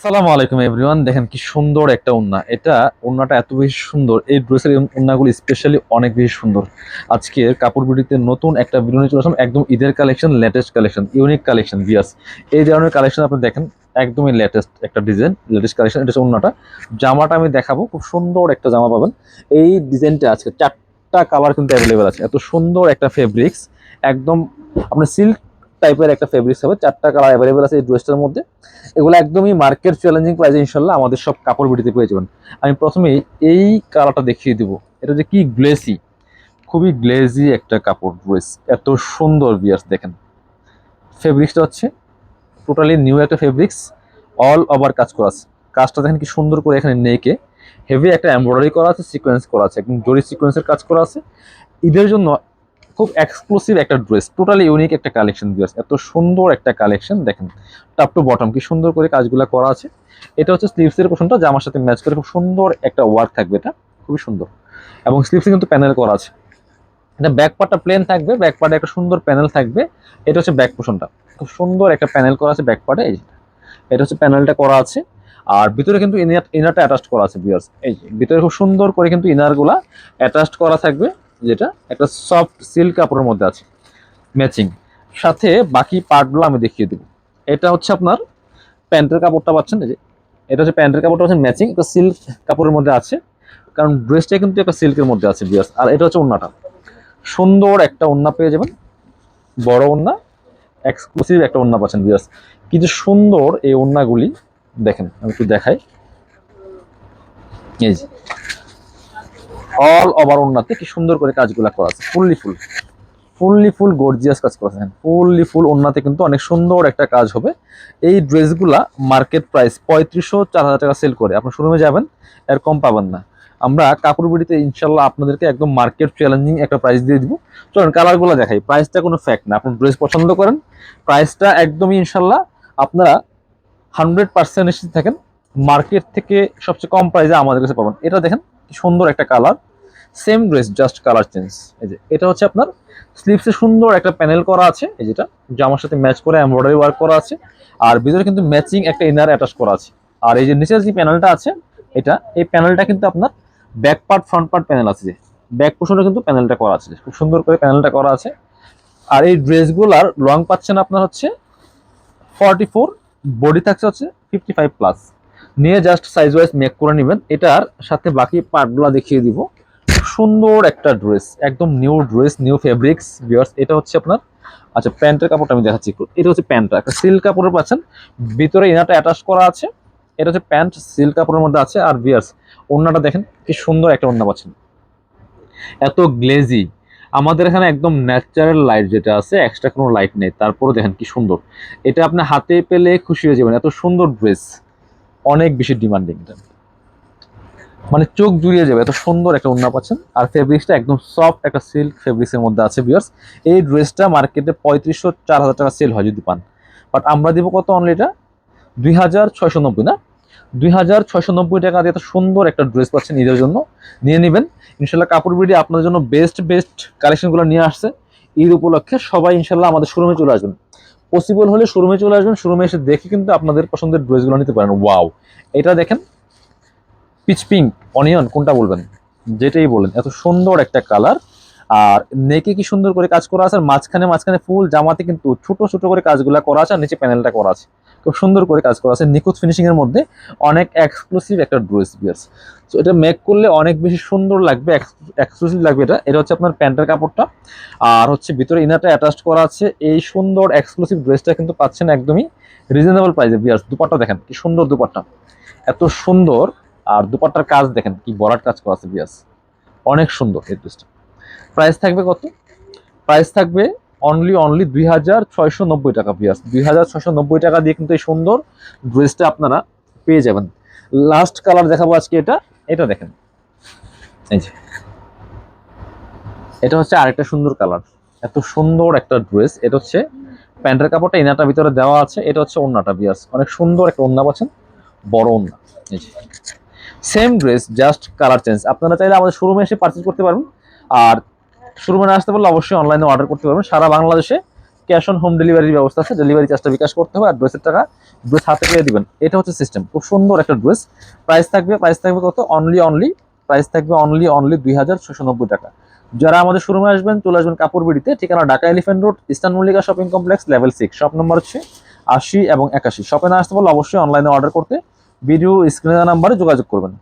আসসালামু আলাইকুম এভরিওয়ান, দেখেন কি সুন্দর একটা ওড়না। এটা ওড়নাটা এত বেশি সুন্দর, এই ড্রেসের ওড়নাগুলো স্পেশালি অনেক বেশি সুন্দর। আজকে কাপড় বিডিতে নতুন একটা ভিডিও নিয়ে চলে আসলাম, একদম ঈদের collection, latest collection, unique collection বিয়াস। এই ধরনের কালেকশন আপনি দেখেন, একদমই লেটেস্ট একটা ডিজাইন, লেটেস্ট কালেকশন। এটা হচ্ছে ওড়নাটা। জামাটা আমি দেখাবো, খুব সুন্দর একটা জামা পাবেন। এই ডিজাইনটা আজকে 4টা কালার কিন্তু অ্যাভেলেবেল আছে। এত সুন্দর একটা ফেব্রিক্স, একদম আপনার সিল্ক টাইপের একটা ফেব্রিক্স হবে। 4টা কালার অ্যাভেলেবেল আছে এই ড্রেসটার মধ্যে। এগুলো একদমই মার্কেট চ্যালেঞ্জিং প্রাইসে ইনশাল্লাহ আমাদের সব কাপড় বিটিতে পেয়ে যাবেন। আমি প্রথমে এই কালারটা দেখিয়ে দিব। এটা যে কি গ্লেসি, খুবই গ্লেজি একটা কাপড় ড্রেস, এত সুন্দর বিয়ার্স। দেখেন ফেব্রিক্সটা হচ্ছে টোটালি নিউ একটা ফেব্রিক্স, অল ওভার কাজ করা আছে। কাজটা দেখেন কি সুন্দর করে, এখানে নেকে হেভি একটা এমব্রয়ডারি করা আছে, সিকোয়েন্স করা আছে, একদম জরি সিকোয়েন্সের কাজ করা আছে। ঈদের জন্য খুব এক্সক্লুসিভ একটা ড্রেস, টোটালি ইউনিক একটা কালেকশন ভিউয়ার্স। এত সুন্দর একটা কালেকশন দেখেন, টপ টু বটম কি সুন্দর করে কাজগুলো করা আছে। এটা হচ্ছে স্লিভসের পোর্শনটা, জামার সাথে ম্যাচ করে খুব সুন্দর একটা ওয়ার্ক থাকবে, এটা খুবই সুন্দর। এবং স্লিভসে কিন্তু প্যানেল করা আছে। এটা ব্যাক পার্টটা প্লেন থাকবে, ব্যাক পার্টে একটা সুন্দর প্যানেল থাকবে। এটা হচ্ছে ব্যাক পোর্শনটা, খুব সুন্দর একটা প্যানেল করা আছে ব্যাক পার্টে। এই যে এটা হচ্ছে প্যানেলটা করা আছে। আর ভিতরে কিন্তু ইনারটা অ্যাটাচড করা আছে ভিউয়ার্স। এই যে ভিতরে খুব সুন্দর করে কিন্তু ইনারগুলা অ্যাটাচড করা থাকবে, যেটা একটা সফট সিল্ক কাপড়ের মধ্যে আছে ম্যাচিং। সাথে বাকি পার্টগুলো আমি দেখিয়ে দেবো। এটা হচ্ছে আপনার প্যান্টের কাপড়টা পাচ্ছেন, এই যে এটা হচ্ছে প্যান্টের কাপড়টা হচ্ছে ম্যাচিং, একটা সিল্ক কাপড়ের মধ্যে আছে, কারণ ড্রেসটা কিন্তু একটা সিল্কের মধ্যে আছে ভিউয়ার্স। আর এটা হচ্ছে ওড়নাটা, সুন্দর একটা ওড়না পেয়ে যাবেন, বড় ওড়না, এক্সক্লুসিভ একটা ওড়না পাচ্ছেন ভিউয়ার্স। কি যে সুন্দর এই ওড়নাগুলি, দেখেন আমি একটু দেখাই। এই যে অল ওভার ওড়নাতে কি সুন্দর করে কাজগুলো করা আছে, ফুললি ফুল গর্জিয়াস কাজ করেছেন, ফুললি ফুল ওড়নাতে কিন্তু অনেক সুন্দর একটা কাজ হবে। এই ড্রেসগুলা মার্কেট প্রাইস 3500-4000 টাকা সেল করে, আপনার শোরুমে যাবেন এর কম পাবেন না। আমরা কাপড় বিডিতে ইনশাল্লাহ আপনাদেরকে একদম মার্কেট চ্যালেঞ্জিং একটা প্রাইস দিয়ে দিব। চলুন কালারগুলো দেখাই। প্রাইসটা কোনো ফ্যাক্ট না, আপনি ড্রেস পছন্দ করেন, প্রাইসটা একদমই ইনশাল্লাহ আপনারা 100% নিশ্চিত থাকেন মার্কেট থেকে সবচেয়ে কম প্রাইসে আমাদের কাছে পাবেন। এটা দেখেন কি সুন্দর একটা colour, same dress just colour change. এই যে এটা হচ্ছে আপনার স্লিভসে সুন্দর একটা প্যানেল করা আছে, এই যেটা জামার সাথে ম্যাচ করে এমব্রয়ডারি ওয়ার্ক করা আছে। আর ভিতরে কিন্তু ম্যাচিং একটা ইনার অ্যাটাচ করা আছে। আর এই যে নিচের যে প্যানেলটা আছে, এটা এই প্যানেলটা কিন্তু আপনার back part front part panel আছে, যে ব্যাক পোর্শনে কিন্তু প্যানেলটা করা আছে, খুব সুন্দর করে প্যানেলটা করা আছে। আর এই ড্রেসগুলার লং পাচ্ছেন আপনার হচ্ছে 44, বডি থাকছে হচ্ছে 55+। নিয়ে জাস্ট সাইজ ওয়াইজ মেক করে নেবেন। এটার সাথে বাকি পার্টগুলো দেখিয়ে দিব। সুন্দর একটা ড্রেস, একদম new dress, new fabrics viewers. এটা হচ্ছে আপনার, আচ্ছা প্যান্টের কাপড়টা আমি দেখাচ্ছি একটু। এটা হচ্ছে প্যান্টটা, একটা সিল্ক কাপড়ের পাচ্ছেন, ভিতরে ইনারটা অ্যাটাচ করা আছে। এটা হচ্ছে প্যান্ট, সিল্ক কাপড়ের মধ্যে আছে। আর ভিউয়ার্স ওড়নাটা দেখেন কি সুন্দর একটা ওড়না পাচ্ছেন, এত গ্লেজি। আমাদের এখানে একদম ন্যাচারাল লাইট যেটা আছে, এক্সট্রা কোনো লাইট নেই, তারপরে দেখেন কি সুন্দর। এটা আপনি হাতে পেলে খুশি হয়ে যাবেন, এত সুন্দর ড্রেস, অনেক বেশি ডিমান্ডিং। এটা মানে চোখ জুড়িয়ে যাবে, এত সুন্দর একটা ওড়না পাচ্ছেন। আর ফেব্রিক্সটা একদম সফট একটা সিল্ক ফেব্রিক্সের মধ্যে আছে ভিউয়ার্স। এই ড্রেসটা মার্কেটে 3500-4000 টাকা সেল হয় যদি পান, বাট আমরা দিব কত অনলি, এটা 2690 না, 2690 টাকা দিয়ে এত সুন্দর একটা ড্রেস পাচ্ছেন ঈদের জন্য। নিয়ে নেবেন ইনশাল্লাহ। কাপড় বিডি আপনাদের জন্য বেস্ট বেস্ট কালেকশনগুলো নিয়ে আসছে ঈদ উপলক্ষে। সবাই ইনশাল্লাহ আমাদের শোরুমে চলে আসবেন, পসিবল হলে শোরুমে চলে আসবেন। শোরুমে এসে দেখে কিন্তু আপনাদের পছন্দের ড্রেসগুলো নিতে পারেন। ওয়াও, এটা দেখেন পিচ পিঙ্ক, অনিয়ন কোনটা বলবেন, যেটাই বলেন, এত সুন্দর একটা কালার। আর নেকে কি সুন্দর করে কাজ করা আছে, আর মাঝখানে মাঝখানে ফুল জামাতে কিন্তু ছোট ছোট করে কাজগুলো করা আছে, আর নিচে প্যানেলটা করা আছে, খুব সুন্দর করে কাজ করা আছে, নিখুঁত ফিনিশিং এর মধ্যে। অনেক এক্সক্লুসিভ একটা ড্রেস বিয়ার্স। তো এটা মেক করলে অনেক বেশি সুন্দর লাগবে, এক্সক্লুসিভ লাগবে। এটা হচ্ছে আপনার প্যান্টের কাপড়টা, আর হচ্ছে ভিতরে ইনারটা অ্যাটাচ করা আছে। এই সুন্দর এক্সক্লুসিভ ড্রেসটা কিন্তু পাচ্ছেন একদমই রিজনেবল প্রাইসে বিয়ার্স। দুপাট্টা দেখেন কি সুন্দর, দুপাট্টা এত সুন্দর। আর দুপাট্টার কাজ দেখেন কি বরাট কাজ করা আছে বিয়াস, অনেক সুন্দর এই ড্রেসটা। প্রাইস থাকবে কত? প্রাইস থাকবে অনলি 2690 টাকা বিয়াস। 2690 টাকা দিয়ে কিন্তু এই সুন্দর ড্রেসটা আপনারা পেয়ে যাবেন। লাস্ট কালার দেখাবো আজকে, এটা এটা দেখেন, এই যে এটা হচ্ছে আরেকটা সুন্দর কালার, এত সুন্দর একটা ড্রেস। এটা হচ্ছে প্যান্টের কাপড়টা, ইনারটা ভিতরে দেওয়া আছে। এটা হচ্ছে ওড়নাটা বিয়াস, অনেক সুন্দর একটা ওড়না পাচ্ছেন, বড় ওড়না। এই যে same dress just colour change. আপনারা চাইলে আমাদের শোরুমে এসে পারচেজ করতে পারবেন। আর শোরুমে না আসতে পারলে অবশ্যই অনলাইনে অর্ডার করতে পারবেন। সারা বাংলাদেশে ক্যাশ অন হোম ডেলিভারির ব্যবস্থা আছে, ডেলিভারি চার্জটা বিকাশ করতে হবে, আর ড্রেসের টাকা ড্রেস হাতে পেয়ে দিবেন, এটা হচ্ছে সিস্টেম। খুব সুন্দর একটা ড্রেস। প্রাইস থাকবে কত, প্রাইস থাকবে অনলি 2690 টাকা। যারা আমাদের শোরুমে আসবেন চলে আসবেন কাপড় বিড়িতে, ঠিকানা Dhaka elephant road, eastern Mallika shopping complex, level 6, shop number হচ্ছে 80 এবং 81। শপে না আসতে পারলে অবশ্যই অনলাইনে অর্ডার করতে ভিডিও স্ক্রিনের নাম্বারে যোগাযোগ করবেন।